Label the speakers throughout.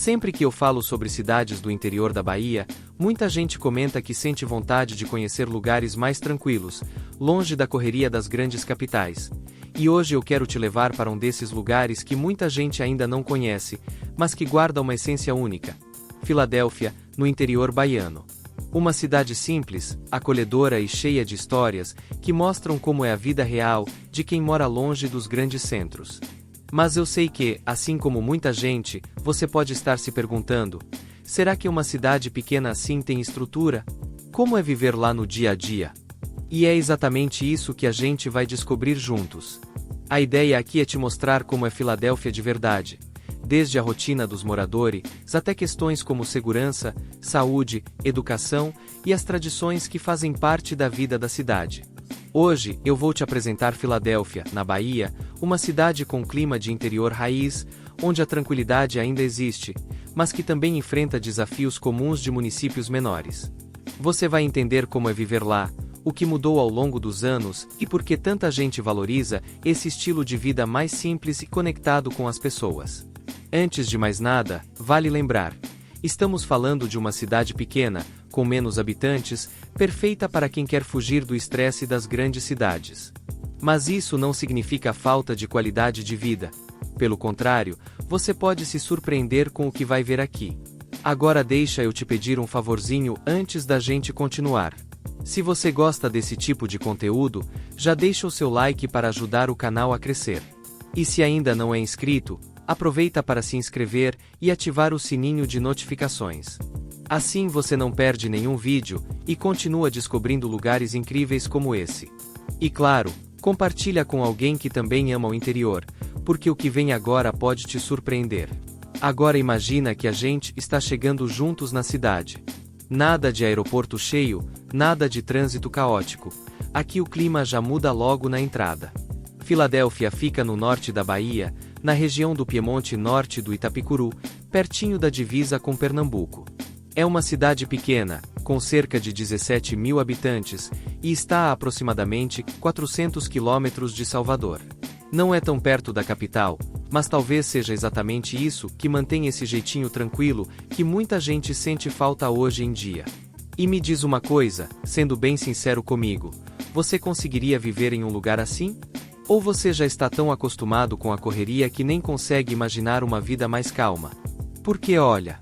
Speaker 1: Sempre que eu falo sobre cidades do interior da Bahia, muita gente comenta que sente vontade de conhecer lugares mais tranquilos, longe da correria das grandes capitais. E hoje eu quero te levar para um desses lugares que muita gente ainda não conhece, mas que guarda uma essência única. Filadélfia, no interior baiano. Uma cidade simples, acolhedora e cheia de histórias, que mostram como é a vida real de quem mora longe dos grandes centros. Mas eu sei que, assim como muita gente, você pode estar se perguntando: será que uma cidade pequena assim tem estrutura? Como é viver lá no dia a dia? E é exatamente isso que a gente vai descobrir juntos. A ideia aqui é te mostrar como é Filadélfia de verdade. Desde a rotina dos moradores, até questões como segurança, saúde, educação e as tradições que fazem parte da vida da cidade. Hoje, eu vou te apresentar Filadélfia, na Bahia, uma cidade com clima de interior raiz, onde a tranquilidade ainda existe, mas que também enfrenta desafios comuns de municípios menores. Você vai entender como é viver lá, o que mudou ao longo dos anos e por que tanta gente valoriza esse estilo de vida mais simples e conectado com as pessoas. Antes de mais nada, vale lembrar: estamos falando de uma cidade pequena, com menos habitantes, perfeita para quem quer fugir do estresse das grandes cidades. Mas isso não significa falta de qualidade de vida. Pelo contrário, você pode se surpreender com o que vai ver aqui. Agora deixa eu te pedir um favorzinho antes da gente continuar. Se você gosta desse tipo de conteúdo, já deixa o seu like para ajudar o canal a crescer. E se ainda não é inscrito, aproveita para se inscrever e ativar o sininho de notificações. Assim você não perde nenhum vídeo e continua descobrindo lugares incríveis como esse. E claro, compartilha com alguém que também ama o interior, porque o que vem agora pode te surpreender. Agora imagina que a gente está chegando juntos na cidade. Nada de aeroporto cheio, nada de trânsito caótico. Aqui o clima já muda logo na entrada. Filadélfia fica no norte da Bahia, na região do Piemonte Norte do Itapicuru, pertinho da divisa com Pernambuco. É uma cidade pequena, com cerca de 17 mil habitantes, e está a aproximadamente 400 quilômetros de Salvador. Não é tão perto da capital, mas talvez seja exatamente isso que mantém esse jeitinho tranquilo que muita gente sente falta hoje em dia. E me diz uma coisa, sendo bem sincero comigo: você conseguiria viver em um lugar assim? Ou você já está tão acostumado com a correria que nem consegue imaginar uma vida mais calma? Porque olha,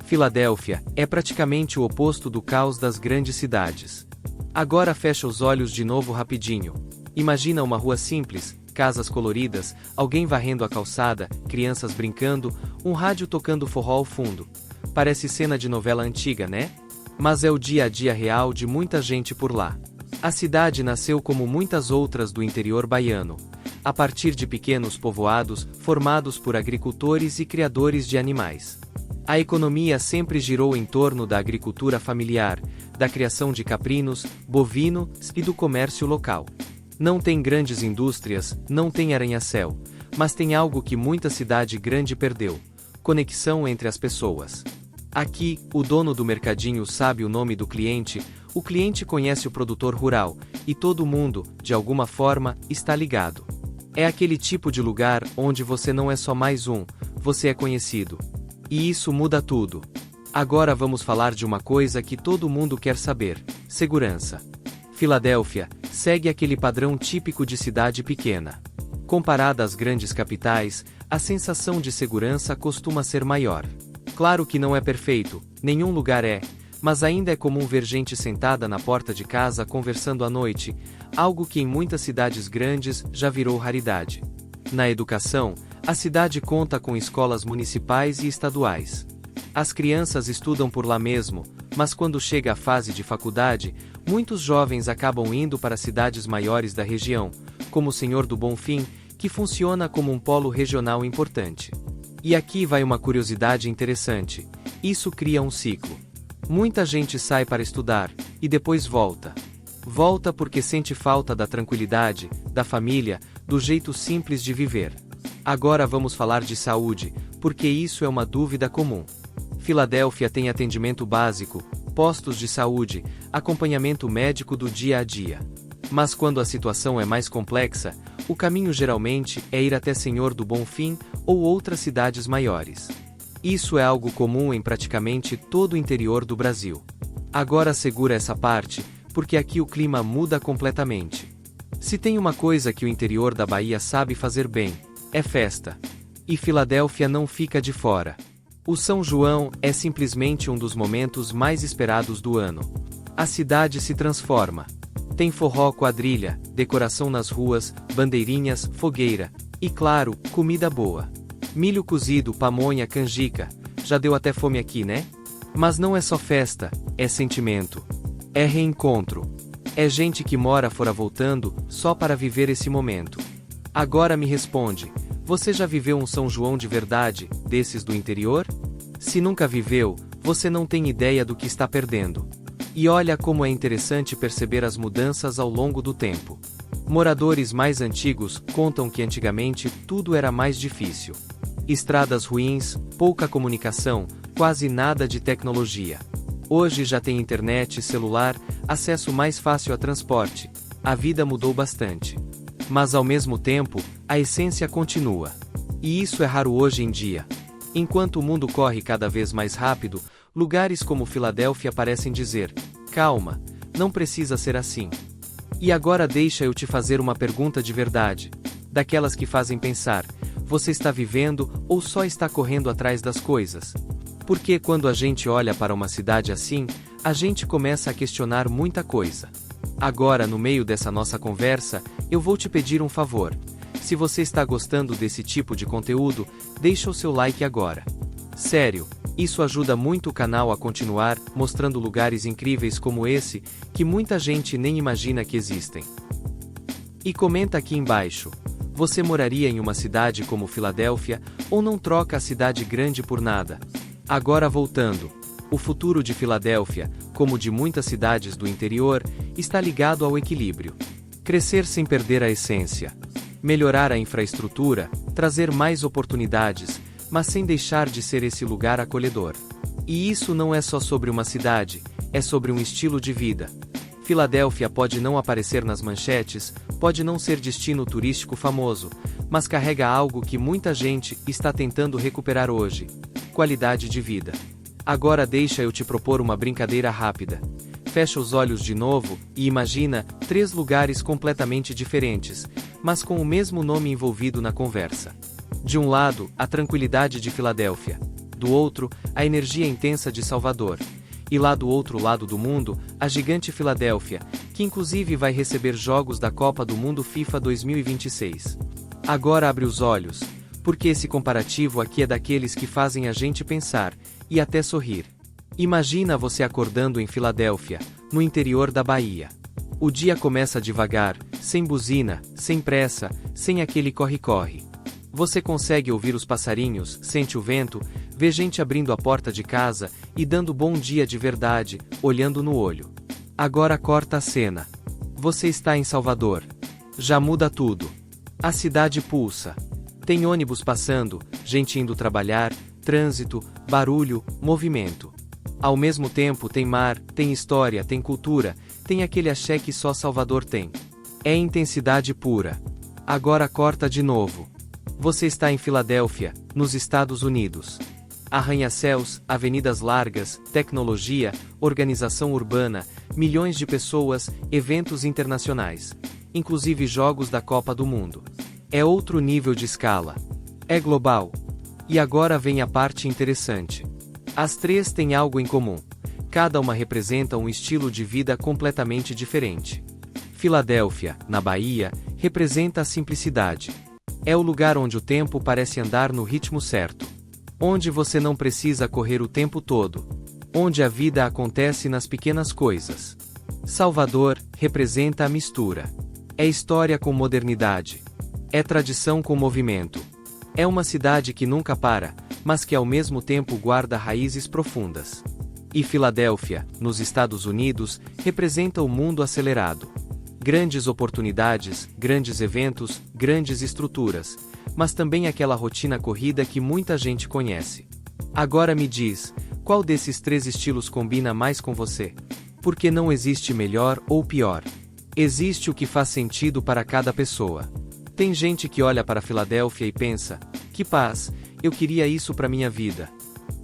Speaker 1: Filadélfia é praticamente o oposto do caos das grandes cidades. Agora fecha os olhos de novo rapidinho. Imagina uma rua simples, casas coloridas, alguém varrendo a calçada, crianças brincando, um rádio tocando forró ao fundo. Parece cena de novela antiga, né? Mas é o dia a dia real de muita gente por lá. A cidade nasceu como muitas outras do interior baiano, a partir de pequenos povoados formados por agricultores e criadores de animais. A economia sempre girou em torno da agricultura familiar, da criação de caprinos, bovinos e do comércio local. Não tem grandes indústrias, não tem arranha-céu, mas tem algo que muita cidade grande perdeu: conexão entre as pessoas. Aqui, o dono do mercadinho sabe o nome do cliente, o cliente conhece o produtor rural, e todo mundo, de alguma forma, está ligado. É aquele tipo de lugar onde você não é só mais um, você é conhecido. E isso muda tudo. Agora vamos falar de uma coisa que todo mundo quer saber: segurança. Filadélfia segue aquele padrão típico de cidade pequena. Comparada às grandes capitais, a sensação de segurança costuma ser maior. Claro que não é perfeito, nenhum lugar é, mas ainda é comum ver gente sentada na porta de casa conversando à noite, algo que em muitas cidades grandes já virou raridade. Na educação, a cidade conta com escolas municipais e estaduais. As crianças estudam por lá mesmo, mas quando chega a fase de faculdade, muitos jovens acabam indo para cidades maiores da região, como Senhor do Bonfim, que funciona como um polo regional importante. E aqui vai uma curiosidade interessante: isso cria um ciclo. Muita gente sai para estudar, e depois volta. Volta porque sente falta da tranquilidade, da família, do jeito simples de viver. Agora vamos falar de saúde, porque isso é uma dúvida comum. Filadélfia tem atendimento básico, postos de saúde, acompanhamento médico do dia a dia. Mas quando a situação é mais complexa, o caminho geralmente é ir até Senhor do Bonfim ou outras cidades maiores. Isso é algo comum em praticamente todo o interior do Brasil. Agora segura essa parte, porque aqui o clima muda completamente. Se tem uma coisa que o interior da Bahia sabe fazer bem, é festa. E Filadélfia não fica de fora. O São João é simplesmente um dos momentos mais esperados do ano. A cidade se transforma. Tem forró, quadrilha, decoração nas ruas, bandeirinhas, fogueira e, claro, comida boa. Milho cozido, pamonha, canjica. Já deu até fome aqui, né? Mas não é só festa, é sentimento. É reencontro. É gente que mora fora voltando só para viver esse momento. Agora me responde, você já viveu um São João de verdade, desses do interior? Se nunca viveu, você não tem ideia do que está perdendo. E olha como é interessante perceber as mudanças ao longo do tempo. Moradores mais antigos contam que antigamente tudo era mais difícil. Estradas ruins, pouca comunicação, quase nada de tecnologia. Hoje já tem internet, celular, acesso mais fácil a transporte. A vida mudou bastante. Mas ao mesmo tempo, a essência continua. E isso é raro hoje em dia. Enquanto o mundo corre cada vez mais rápido, lugares como Filadélfia parecem dizer: calma, não precisa ser assim. E agora deixa eu te fazer uma pergunta de verdade. Daquelas que fazem pensar, você está vivendo ou só está correndo atrás das coisas? Porque quando a gente olha para uma cidade assim, a gente começa a questionar muita coisa. Agora, no meio dessa nossa conversa, eu vou te pedir um favor. Se você está gostando desse tipo de conteúdo, deixa o seu like agora. Sério, isso ajuda muito o canal a continuar mostrando lugares incríveis como esse, que muita gente nem imagina que existem. E comenta aqui embaixo. Você moraria em uma cidade como Filadélfia, ou não troca a cidade grande por nada? Agora voltando. O futuro de Filadélfia, como de muitas cidades do interior, está ligado ao equilíbrio. Crescer sem perder a essência. Melhorar a infraestrutura, trazer mais oportunidades, mas sem deixar de ser esse lugar acolhedor. E isso não é só sobre uma cidade, é sobre um estilo de vida. Filadélfia pode não aparecer nas manchetes, pode não ser destino turístico famoso, mas carrega algo que muita gente está tentando recuperar hoje: qualidade de vida. Agora deixa eu te propor uma brincadeira rápida. Fecha os olhos de novo e imagina 3 lugares completamente diferentes, mas com o mesmo nome envolvido na conversa. De um lado, a tranquilidade de Filadélfia. Do outro, a energia intensa de Salvador. E lá do outro lado do mundo, a gigante Filadélfia, que inclusive vai receber jogos da Copa do Mundo FIFA 2026. Agora abre os olhos, porque esse comparativo aqui é daqueles que fazem a gente pensar, e até sorrir. Imagina você acordando em Filadélfia, no interior da Bahia. O dia começa devagar, sem buzina, sem pressa, sem aquele corre-corre. Você consegue ouvir os passarinhos, sente o vento, vê gente abrindo a porta de casa e dando bom dia de verdade, olhando no olho. Agora corta a cena. Você está em Salvador. Já muda tudo. A cidade pulsa. Tem ônibus passando, gente indo trabalhar, trânsito, barulho, movimento. Ao mesmo tempo tem mar, tem história, tem cultura, tem aquele axé que só Salvador tem. É intensidade pura. Agora corta de novo. Você está em Filadélfia, nos Estados Unidos. Arranha-céus, avenidas largas, tecnologia, organização urbana, milhões de pessoas, eventos internacionais. Inclusive jogos da Copa do Mundo. É outro nível de escala. É global. E agora vem a parte interessante. As 3 têm algo em comum. Cada uma representa um estilo de vida completamente diferente. Filadélfia, na Bahia, representa a simplicidade. É o lugar onde o tempo parece andar no ritmo certo. Onde você não precisa correr o tempo todo. Onde a vida acontece nas pequenas coisas. Salvador representa a mistura. É história com modernidade. É tradição com movimento. É uma cidade que nunca para, mas que ao mesmo tempo guarda raízes profundas. E Filadélfia, nos Estados Unidos, representa o mundo acelerado. Grandes oportunidades, grandes eventos, grandes estruturas, mas também aquela rotina corrida que muita gente conhece. Agora me diz, qual desses 3 estilos combina mais com você? Porque não existe melhor ou pior. Existe o que faz sentido para cada pessoa. Tem gente que olha para Filadélfia e pensa: que paz, eu queria isso para minha vida.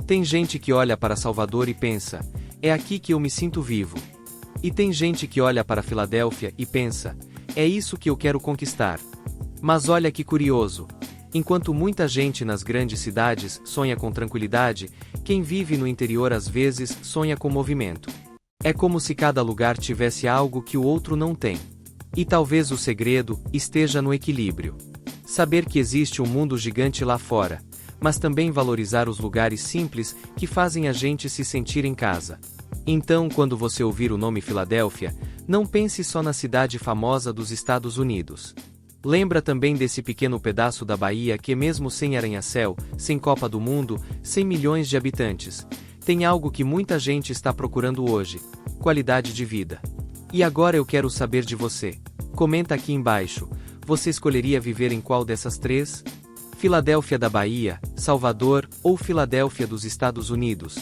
Speaker 1: Tem gente que olha para Salvador e pensa, é aqui que eu me sinto vivo. E tem gente que olha para Filadélfia e pensa, é isso que eu quero conquistar. Mas olha que curioso. Enquanto muita gente nas grandes cidades sonha com tranquilidade, quem vive no interior às vezes sonha com movimento. É como se cada lugar tivesse algo que o outro não tem. E talvez o segredo esteja no equilíbrio. Saber que existe um mundo gigante lá fora, mas também valorizar os lugares simples que fazem a gente se sentir em casa. Então, quando você ouvir o nome Filadélfia, não pense só na cidade famosa dos Estados Unidos. Lembra também desse pequeno pedaço da Bahia que, mesmo sem arranha-céu, sem Copa do Mundo, sem milhões de habitantes, tem algo que muita gente está procurando hoje: qualidade de vida. E agora eu quero saber de você. Comenta aqui embaixo, você escolheria viver em qual dessas três? Filadélfia da Bahia, Salvador ou Filadélfia dos Estados Unidos?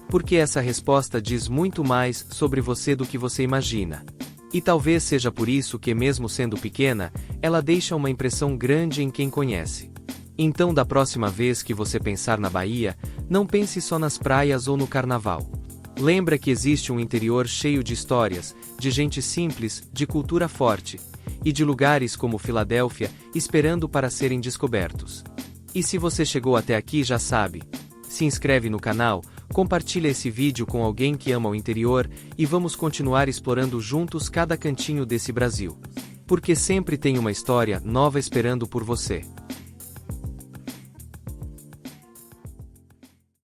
Speaker 1: Porque essa resposta diz muito mais sobre você do que você imagina. E talvez seja por isso que, mesmo sendo pequena, ela deixa uma impressão grande em quem conhece. Então, da próxima vez que você pensar na Bahia, não pense só nas praias ou no carnaval. Lembra que existe um interior cheio de histórias, de gente simples, de cultura forte, e de lugares como Filadélfia, esperando para serem descobertos. E se você chegou até aqui, já sabe. Se inscreve no canal, compartilha esse vídeo com alguém que ama o interior, e vamos continuar explorando juntos cada cantinho desse Brasil. Porque sempre tem uma história nova esperando por você.